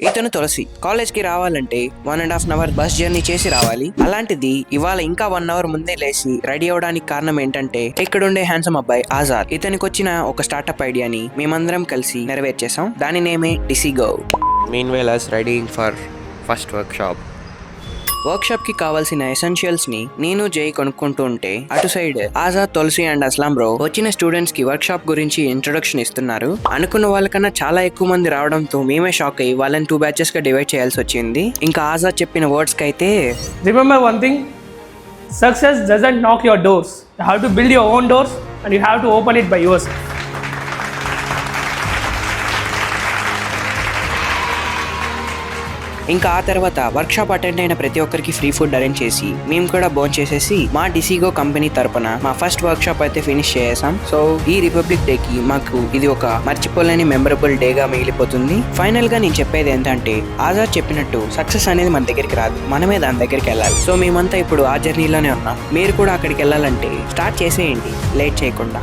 ఇతను తులసి. కాలేజ్ కి రావాలంటే 1.5 hours బస్ జర్నీ చేసి రావాలి. అలాంటిది ఇవాళ ఇంకా 1 hour ముందే లేచి రెడీ అవడానికి కారణం ఏంటంటే ఇక్కడుండే హ్యాండ్సమ్ అబ్బాయి ఆజాద్. ఇతనికి వచ్చిన ఒక స్టార్ట్అప్ ఐడియాని మేమందరం కలిసి నెరవేర్చేసాం. దాని నేమే డిసిగో. Meanwhile, us readying for first workshop. Workshop కి కావాల్సిన ఎసెన్షియల్స్ ని నేను జై కొనుక్కుంటూ ఉంటే అటు side Azad, Tulasi and Aslam bro వచ్చిన స్టూడెంట్స్ కి వర్క్షాప్ గురించి ఇంట్రొడక్షన్ ఇస్తున్నారు. అనుకున్న వాళ్ళకన్నా చాలా ఎక్కువ మంది రావడంతో మేమే షాక్ అయ్యి వాళ్ళని 2 batches గా డివైడ్ చేయాల్సి వచ్చింది. ఇంకా ఆజాద్ చెప్పిన వర్డ్స్ కి అయితే Remember one thing, success doesn't knock your doors. You have to build your own doors and you have to open it by yourself. ఇంకా ఆ తర్వాత వర్క్షాప్ అటెండ్ అయిన ప్రతి ఒక్కరికి ఫ్రీ ఫుడ్ అరేంజ్ చేసి మేము కూడా బోన్ చేసేసి మా డిసిగో కంపెనీ తరపున మా ఫస్ట్ వర్క్షాప్ అయితే ఫినిష్ చేసాం. సో ఈ రిపబ్లిక్ డే కి మాకు ఇది ఒక మర్చిపోలేని మెమరబుల్ డే గా మిగిలిపోతుంది. ఫైనల్ గా నేను చెప్పేది ఏంటంటే ఆజాద్ చెప్పినట్టు సక్సెస్ అనేది మన దగ్గరికి రాదు, మనమే దాని దగ్గరికి వెళ్ళాలి. సో మేమంతా ఇప్పుడు ఆ జర్నీలోనే ఉన్నాం. మీరు కూడా అక్కడికి వెళ్ళాలంటే స్టార్ట్ చేసేయండి లేట్ చేయకుండా.